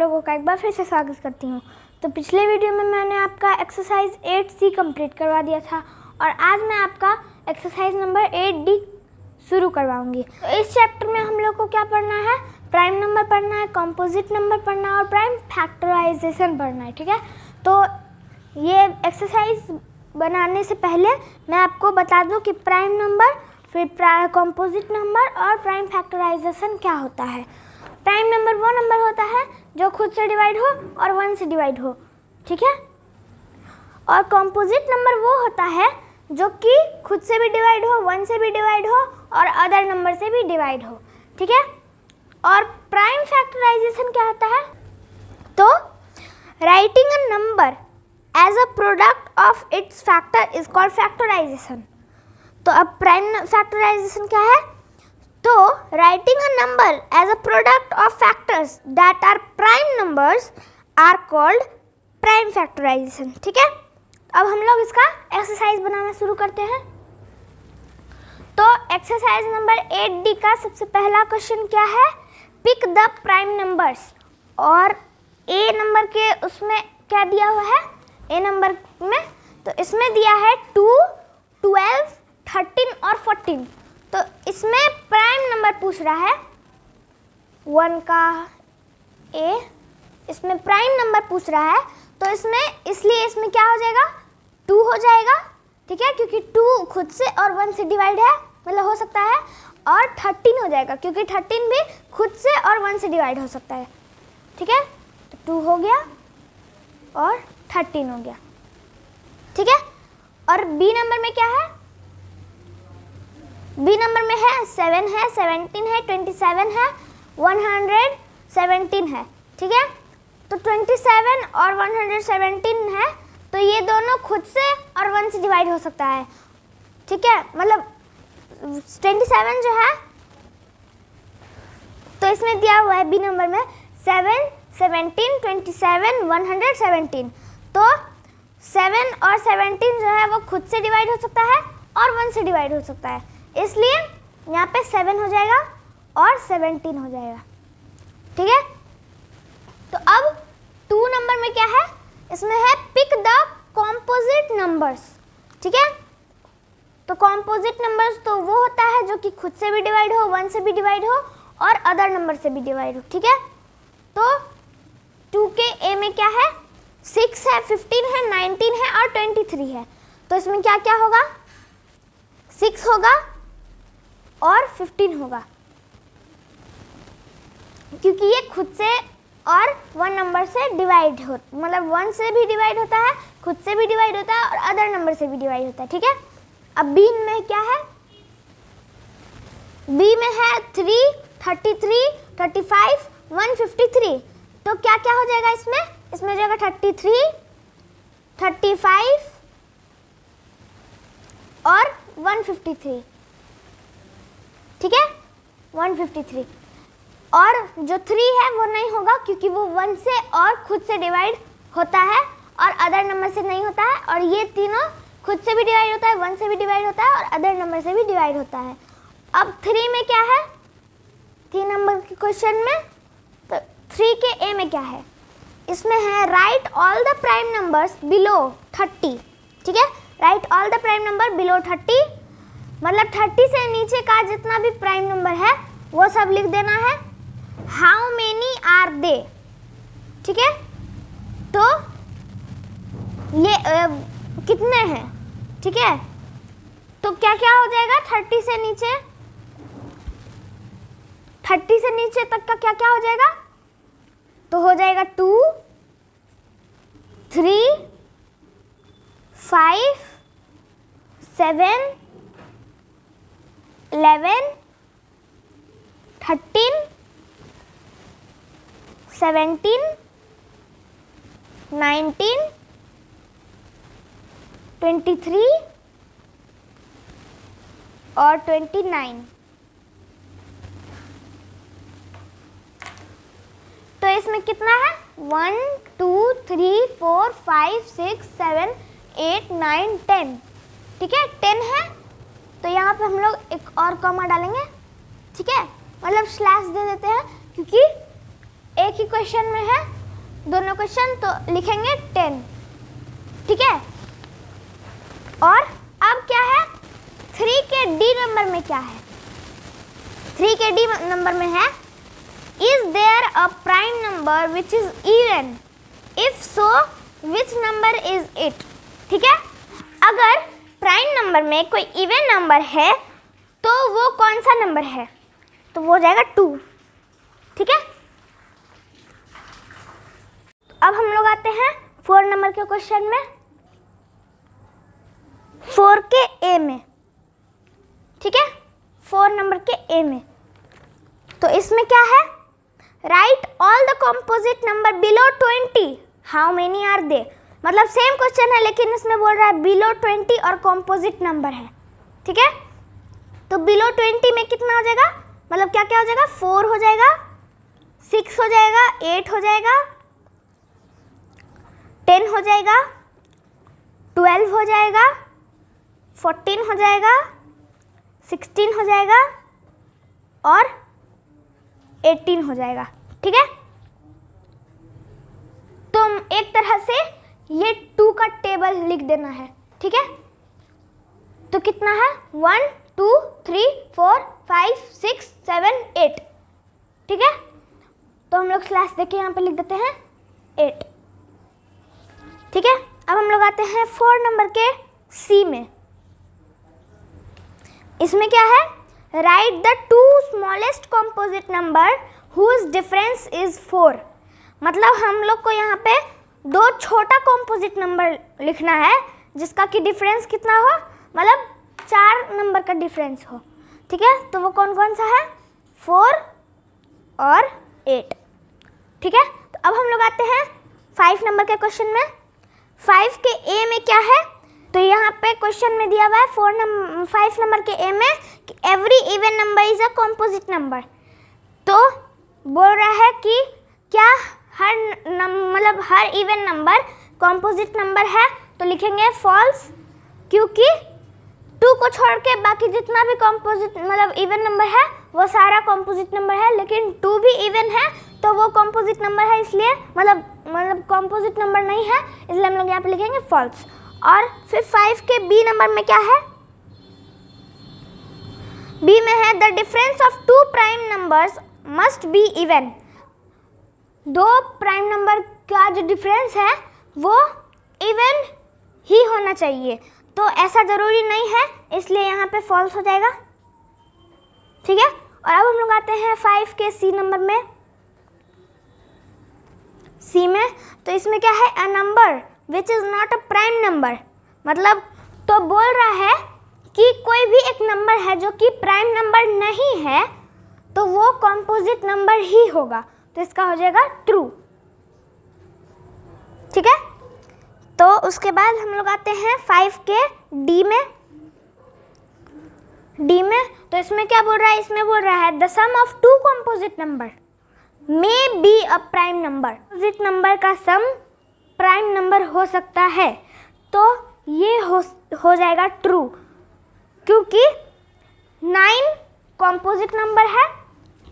लोगों का एक बार फिर से स्वागत करती हूँ। तो पिछले वीडियो में मैंने आपका एक्सरसाइज 8C कंप्लीट करवा दिया था और आज मैं आपका एक्सरसाइज नंबर 8D शुरू करवाऊंगी। तो इस चैप्टर में हम लोग को क्या पढ़ना है, प्राइम नंबर पढ़ना है, कंपोजिट नंबर पढ़ना है और प्राइम फैक्टराइजेशन पढ़ना है। ठीक है, तो ये एक्सरसाइज बनाने से पहले मैं आपको बता दूँ कि प्राइम नंबर, फिर कंपोजिट नंबर और प्राइम फैक्टराइजेशन क्या होता है। प्राइम नंबर वो नंबर होता है जो खुद से डिवाइड हो और 1 से डिवाइड हो। ठीक है, और कंपोजिट नंबर वो होता है जो कि खुद से भी डिवाइड हो, 1 से भी डिवाइड हो और अदर नंबर से भी डिवाइड हो। ठीक है, और प्राइम फैक्टराइजेशन क्या होता है, तो writing a number as a product of its factor is called factorisation. तो अब प्राइम फैक्टराइजेशन क्या है, तो writing a number as a product of factors that are prime numbers are called prime factorisation. ठीक है, अब हम लोग इसका एक्सरसाइज बनाना शुरू करते हैं। तो एक्सरसाइज नंबर 8D का सबसे पहला क्वेश्चन क्या है, पिक द प्राइम नंबर्स। और ए नंबर के उसमें क्या दिया हुआ है, ए नंबर में तो इसमें दिया है 2, 12, 13 और 14। तो इसमें प्राइम नंबर पूछ रहा है 1 का ए, इसमें प्राइम नंबर पूछ रहा है तो इसमें इसलिए इसमें क्या हो जाएगा, 2 हो जाएगा। ठीक है, क्योंकि 2 खुद से और 1 से डिवाइड है, मतलब हो सकता है, और 13 हो जाएगा क्योंकि 13 भी खुद से और 1 से डिवाइड हो सकता है। ठीक है, तो 2 हो गया और 13 हो गया। ठीक है, और बी नंबर में क्या है, बी नंबर में है 7 है, 17 है, 27 है, 117 है। ठीक है, तो 27 और 117 है तो ये दोनों खुद से और 1 से डिवाइड हो सकता है। ठीक है, मतलब 27 जो है तो इसमें दिया हुआ है बी नंबर में 7, 17, 27, 117। तो 7 और 17 जो है वो खुद से डिवाइड हो सकता है और 1 से डिवाइड हो सकता है, इसलिए यहाँ पे 7 हो जाएगा और 17 हो जाएगा। ठीक है, तो अब 2 नंबर में क्या है, इसमें है पिक द कॉम्पोजिट नंबर्स। ठीक है, तो कॉम्पोजिट नंबर्स तो वो होता है जो कि खुद से भी डिवाइड हो, 1 से भी डिवाइड हो और अदर नंबर से भी डिवाइड हो। ठीक है, तो 2 के ए में क्या है, 6 है, 15 है, 19 है और 23 है। तो इसमें क्या क्या होगा, 6 होगा और 15 होगा क्योंकि ये खुद से और 1 नंबर से डिवाइड हो, मतलब 1 से भी डिवाइड होता है, खुद से भी डिवाइड होता है और अदर नंबर से भी डिवाइड होता है। ठीक है, अब बी में क्या है, बी में है 3, 33, 35, 153। तो क्या क्या हो जाएगा इसमें, इसमें हो जाएगा 33, 35 और 153। ठीक है, 153 और जो 3 है वो नहीं होगा क्योंकि वो 1 से और खुद से डिवाइड होता है और अदर नंबर से नहीं होता है, और ये तीनों खुद से भी डिवाइड होता है, 1 से भी डिवाइड होता है और अदर नंबर से भी डिवाइड होता है। अब 3 में क्या है, 3 नंबर के क्वेश्चन में, तो 3 के ए में क्या है, इसमें है write all the prime numbers below 30। ठीक है, write all the prime number below 30, मतलब 30 से नीचे का जितना भी प्राइम नंबर है वो सब लिख देना है। How many are they. ठीक है, तो ये कितने हैं। ठीक है, तो क्या क्या हो जाएगा, 30 से नीचे, 30 से नीचे तक का क्या क्या हो जाएगा, तो हो जाएगा 2, 3, 5, 7, 11, 13, 17, 19, 23 और 29। तो इसमें कितना है, 1, 2, 3, 4, 5, 6, 7, 8, 9, 10। ठीक है, 10 है तो यहाँ पे हम लोग एक और कॉमा डालेंगे। ठीक है, मतलब स्लैश दे देते हैं क्योंकि एक ही क्वेश्चन में है दोनों क्वेश्चन, तो लिखेंगे 10, ठीक है। और अब क्या है, 3 के डी नंबर में क्या है, 3 के डी नंबर में है is there a prime number which is even, if so which number is it, ठीक है। अगर प्राइम नंबर में कोई इवन नंबर है तो वो कौन सा नंबर है, तो वो हो जाएगा 2, ठीक है। अब हम लोग आते हैं 4 नंबर के क्वेश्चन में, 4 के ए में, ठीक है, 4 नंबर के ए में। तो इसमें क्या है, write all the composite number below 20, how many are they, मतलब सेम क्वेश्चन है लेकिन इसमें बोल रहा है बिलो 20 और कॉम्पोजिट नंबर है, ठीक है। तो बिलो 20 में कितना हो जाएगा, मतलब क्या क्या हो जाएगा, 4 हो जाएगा, 6 हो जाएगा, 8 हो जाएगा, 10 हो जाएगा, 12 हो जाएगा, 14 हो जाएगा, 16 हो जाएगा और 18 हो जाएगा, ठीक है। तो एक तरह से ये 2 का टेबल लिख देना है, ठीक है। तो कितना है, 1 2 3 4 5 6 7 8, ठीक है। तो हम लोग स्लैश देके यहाँ पे लिख देते हैं 8, ठीक है। अब हम लोग आते हैं 4 नंबर के सी में। इसमें क्या है, write the 2 smallest composite number whose difference is 4, मतलब हम लोग को यहाँ पे 2 छोटा कॉम्पोजिट नंबर लिखना है जिसका कि डिफरेंस कितना हो, मतलब 4 नंबर का डिफरेंस हो, ठीक है। तो वो कौन कौन सा है, 4 और 8, ठीक है। तो अब हम लोग आते हैं 5 नंबर के क्वेश्चन में। 5 के ए में क्या है, तो यहाँ पे क्वेश्चन में दिया हुआ है 5 नंबर के ए में कि every even number is a composite number. तो बोल रहा है कि क्या हर मतलब her even number composite number है, तो लिखेंगे फॉल्स, क्योंकि 2 को छोड़ के बाकी जितना भी कॉम्पोजिट मतलब इवन नंबर है वो सारा कॉम्पोजिट नंबर है, लेकिन 2 भी इवन है तो वो कॉम्पोजिट नंबर है, इसलिए मतलब कॉम्पोजिट नंबर नहीं है, इसलिए हम लोग यहाँ पे लिखेंगे फॉल्स। और फिर 5 के बी नंबर में क्या है, बी में है the difference of 2 prime numbers must be even, 2 prime number का जो डिफरेंस है वो इवन ही होना चाहिए, तो ऐसा ज़रूरी नहीं है, इसलिए यहाँ पे फॉल्स हो जाएगा, ठीक है। और अब हम लोग आते हैं 5 के सी नंबर में। सी में तो इसमें क्या है, a number which is not a prime number, मतलब तो बोल रहा है कि कोई भी एक नंबर है जो कि प्राइम नंबर नहीं है तो वो कॉम्पोजिट नंबर ही होगा, तो इसका हो जाएगा ट्रू, ठीक है। तो उसके बाद हम लोग आते हैं 5 के डी में। डी में तो इसमें क्या बोल रहा है, इसमें बोल रहा है the sum of 2 composite number may be a prime number, composite number का सम प्राइम नंबर हो सकता है, तो ये हो जाएगा ट्रू, क्योंकि 9 कॉम्पोजिट नंबर है,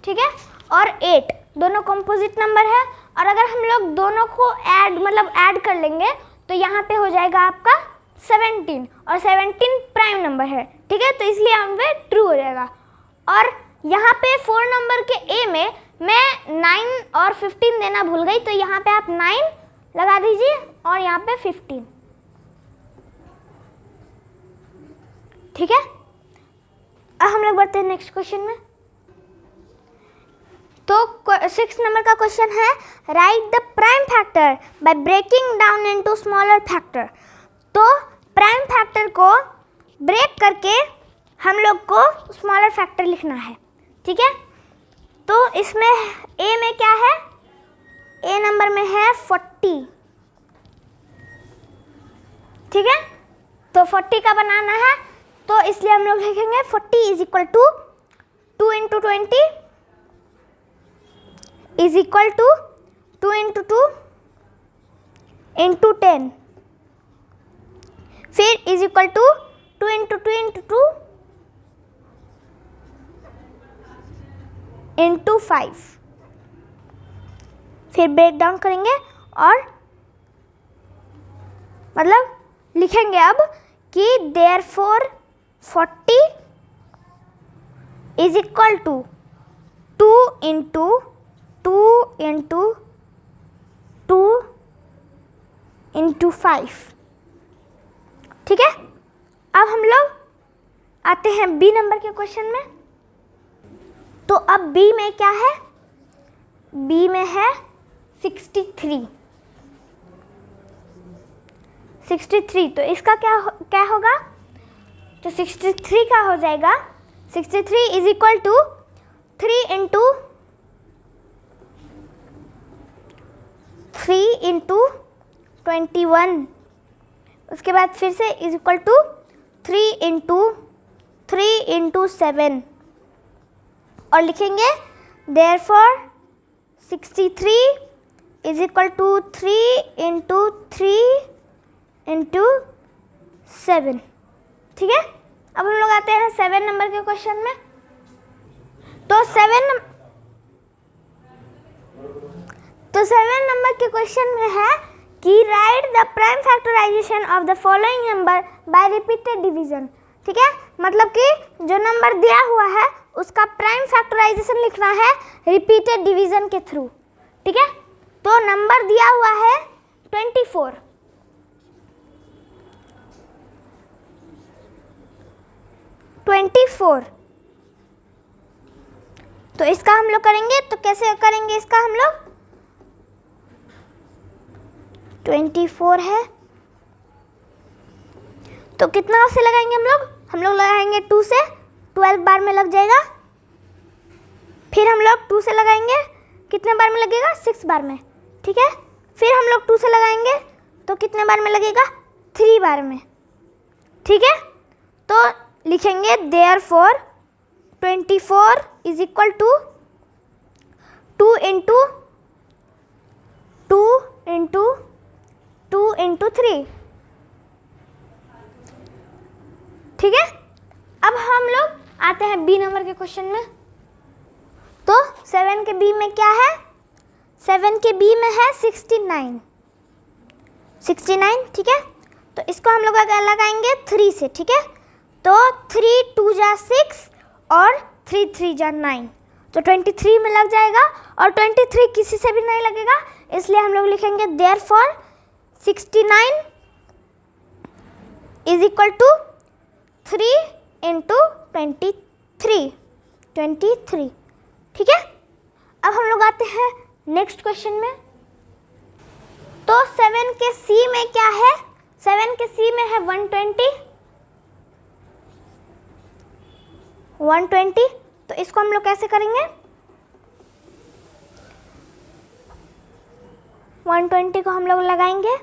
ठीक है, और 8 दोनों कॉम्पोजिट नंबर है, और अगर हम लोग दोनों को ऐड कर लेंगे तो यहाँ पे हो जाएगा आपका 17, और 17 प्राइम नंबर है, ठीक है, तो इसलिए यहाँ पे ट्रू हो जाएगा। और यहाँ पे 4 नंबर के ए में मैं 9 और 15 देना भूल गई, तो यहाँ पे आप 9 लगा दीजिए और यहाँ पे 15, ठीक है। अब हम लोग बढ़ते हैं नेक्स्ट क्वेश्चन में। तो 6 नंबर का क्वेश्चन है write the prime factor by breaking down into smaller factor. तो प्राइम फैक्टर को ब्रेक करके हम लोग को स्मॉलर फैक्टर लिखना है, ठीक है। तो इसमें ए में क्या है, ए नंबर में है 40, ठीक है। तो 40 का बनाना है, तो इसलिए हम लोग लिखेंगे 40 is equal to 2 into 20 is equal to 2 into 2 into 10, फिर is equal to 2 into 2 into 2 into 5, फिर ब्रेक डाउन करेंगे और मतलब लिखेंगे अब कि therefore 40 is equal to 2 into 2 into 2 into 5। ठीक है, अब हम लोग आते हैं बी नंबर के क्वेश्चन में। तो अब बी में क्या है, बी में है 63। तो इसका क्या होगा, तो 63 का हो जाएगा 63 इज इक्वल टू 3 इंटू 21। उसके बाद फिर से इज इक्वल टू 3 इंटू 7 और लिखेंगे therefore 63 is equal to 3 into 7। ठीक है, अब हम लोग आते हैं 7 नंबर के क्वेश्चन में। तो 7 नंबर के क्वेश्चन में है कि write the prime factorisation of the following number by repeated division. ठीक है, मतलब कि जो नंबर दिया हुआ है उसका प्राइम फैक्टराइजेशन लिखना है रिपीटेड डिवीजन के थ्रू। ठीक है, तो नंबर दिया हुआ है 24। तो इसका हम लोग करेंगे, तो कैसे करेंगे इसका हम लोग, 24 है तो कितना से लगाएंगे हम लोग लगाएंगे 2 से, 12 बार में लग जाएगा। फिर हम लोग 2 से लगाएंगे, कितने बार में लगेगा, 6 बार में। ठीक है, फिर हम लोग 2 से लगाएंगे तो कितने बार में लगेगा, 3 बार में। ठीक है, तो लिखेंगे therefore 24 is equal to 2 into 3। ठीक है, अब हम लोग आते हैं बी नंबर के क्वेश्चन में। तो 7 के बी में क्या है, 7 के बी में है 69। ठीक है, तो इसको हम लोग लगाएंगे 3 से। ठीक है, तो 3 2 जा 6 और 3 3 जा 9, तो 23 में लग जाएगा। और 23 किसी से भी नहीं लगेगा, इसलिए हम लोग लिखेंगे therefore 69 is equal to 3 into 23। ठीक है, अब हम लोग आते हैं नेक्स्ट क्वेश्चन में। तो 7 के सी में क्या है, 7 के सी में है 120। तो इसको हम लोग कैसे करेंगे, 120 को हम लोग लगाएंगे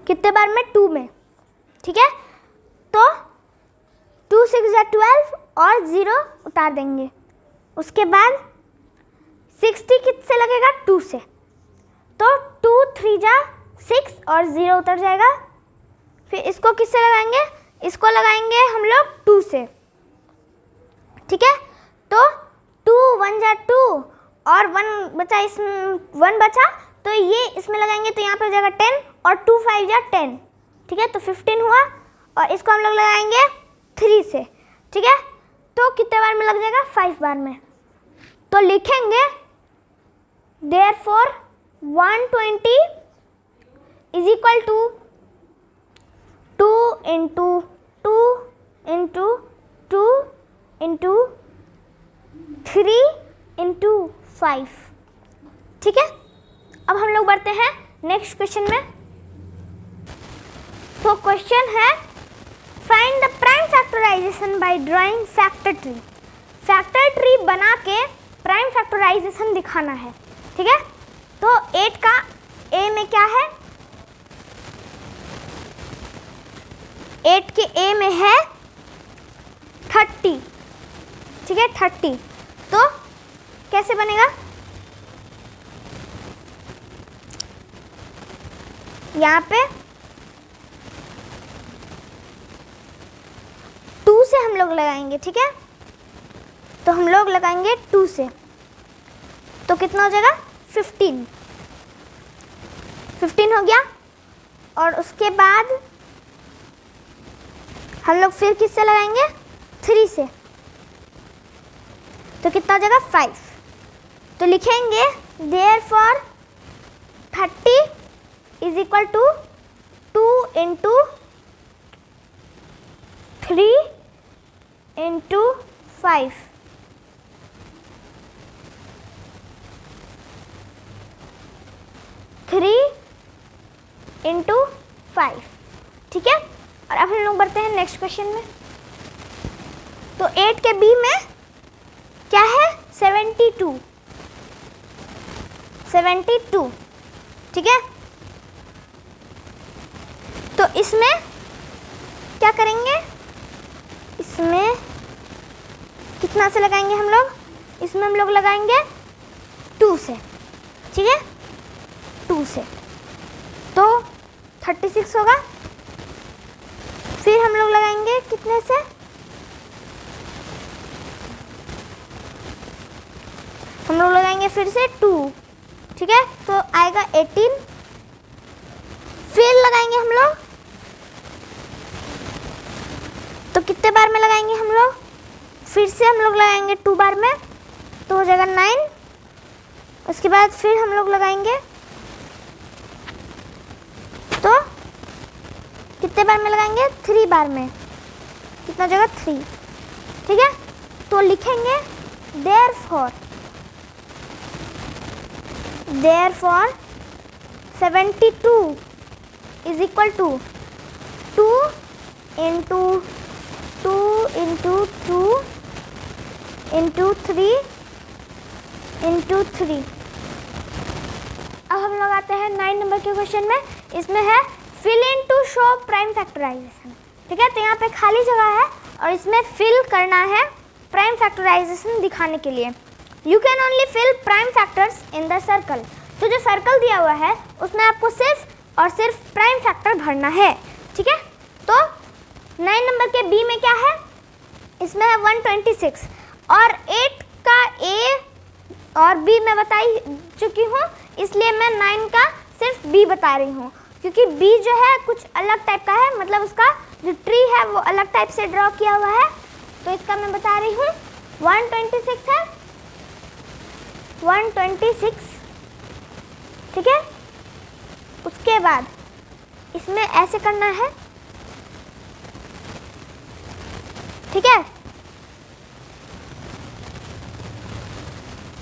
कितने बार में, 2 में। ठीक है, तो 2 6 जा 12 और 0 उतार देंगे। उसके बाद 60 किससे लगेगा, 2 से, तो 2 3 जा 6 और 0 उतर जाएगा। फिर इसको किससे लगाएंगे, इसको लगाएंगे हम लोग 2 से। ठीक है, तो 2 1 जा 2 और 1 बचा, इसमें 1 बचा तो ये इसमें लगाएंगे, तो यहाँ पर हो जाएगा 10 और 2 5 जा 10। ठीक है, तो 15 हुआ और इसको हम लोग लगाएंगे 3 से। ठीक है, तो कितने बार में लग जाएगा, 5 बार में। तो लिखेंगे therefore 120 is equal to 2 into 3 into 5। ठीक है, अब हम लोग बढ़ते हैं नेक्स्ट क्वेश्चन में। तो क्वेश्चन है find the prime factorisation by drawing factor tree. Factor tree बना के प्राइम फैक्टराइजेशन दिखाना है। ठीक है, तो 8 का ए में क्या है, 8 के ए में है 30। ठीक है, 30, तो कैसे बनेगा, यहाँ पे 2 से हम लोग लगाएंगे। ठीक है, तो हम लोग लगाएंगे 2 से, तो कितना हो जाएगा, 15। 15 हो गया। और उसके बाद हम लोग फिर किससे लगाएंगे? 3 से। तो कितना हो जाएगा? 5। तो लिखेंगे therefore 30 is equal to 2 into 3 into 5। Into 5, ठीक है। और अब हम लोग बढ़ते हैं नेक्स्ट क्वेश्चन में। तो 8 के बी में क्या है? 72, ठीक है। तो इसमें क्या करेंगे? इसमें कितना से लगाएंगे हम लोग? इसमें हम लोग लगाएंगे 2 से, ठीक है, 2 से। तो 36 होगा। फिर हम लोग लगाएंगे कितने से? हम लोग लगाएंगे फिर से 2, ठीक है। तो आएगा 18। फिर लगाएंगे हम लोग, तो कितने बार में लगाएंगे हम लोग? फिर से हम लोग लगाएंगे 2 बार में, तो हो जाएगा 9। उसके बाद फिर हम लोग लगाएंगे, तो कितने बार में लगाएंगे? 3 बार में। कितना हो जाएगा? 3, ठीक है। तो लिखेंगे therefore 72 is equal to 2 into 2 into 2 into 3 into 3। अब हम लोग आते हैं 9 नंबर के क्वेश्चन में। इसमें है fill in to show prime factorisation, ठीक है। तो यहाँ पे खाली जगह है और इसमें फिल करना है प्राइम फैक्टराइजेशन दिखाने के लिए। You can only fill prime factors in the circle. तो जो सर्कल दिया हुआ है उसमें आपको सिर्फ और सिर्फ प्राइम फैक्टर भरना है, ठीक है। तो 9 नंबर के बी में क्या है? इसमें है 126 और 8 का ए और बी मैं बता चुकी हूँ, इसलिए मैं 9 का सिर्फ बी बता रही हूँ, क्योंकि बी जो है कुछ अलग टाइप का है, मतलब उसका जो ट्री है वो अलग टाइप से ड्रॉ किया हुआ है। तो इसका मैं बता रही हूँ 126 है, 126, ठीक है। उसके बाद इसमें ऐसे करना है, ठीक है।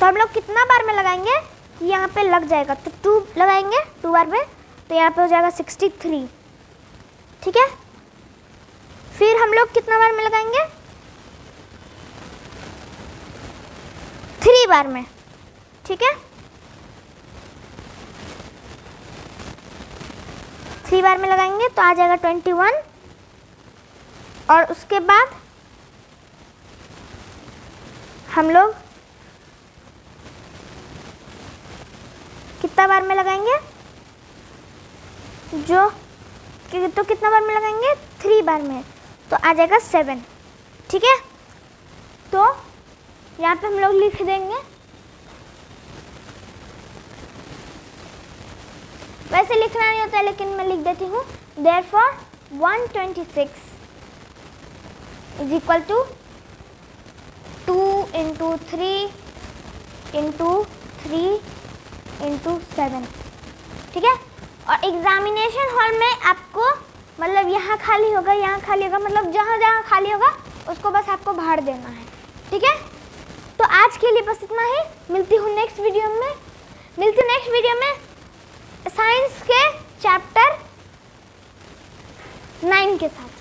तो हम लोग कितना बार में लगाएंगे कि यहाँ पे लग जाएगा? तो 2 लगाएंगे 2 बार में, तो यहाँ पे हो जाएगा 63, ठीक है। फिर हम लोग कितना बार में लगाएंगे? 3 बार में, ठीक है। 3 बार में लगाएंगे तो आ जाएगा 21। और उसके बाद हम लोग कितना बार में लगाएंगे? तो कितना बार में लगाएंगे? 3 बार में, तो आ जाएगा 7, ठीक है। तो यहाँ पे हम लोग लिख देंगे, वैसे लिखना नहीं होता है लेकिन मैं लिख देती हूँ। Therefore 126 is equal to 2 into 3 into 3 into 7, ठीक है। और एग्जामिनेशन हॉल में आपको मतलब यहाँ खाली होगा, यहाँ खाली होगा, मतलब जहाँ जहाँ खाली होगा उसको बस आपको भर देना है, ठीक है। तो आज के लिए बस इतना ही। मिलती हूँ नेक्स्ट वीडियो में साइंस के चैप्टर 9 के साथ।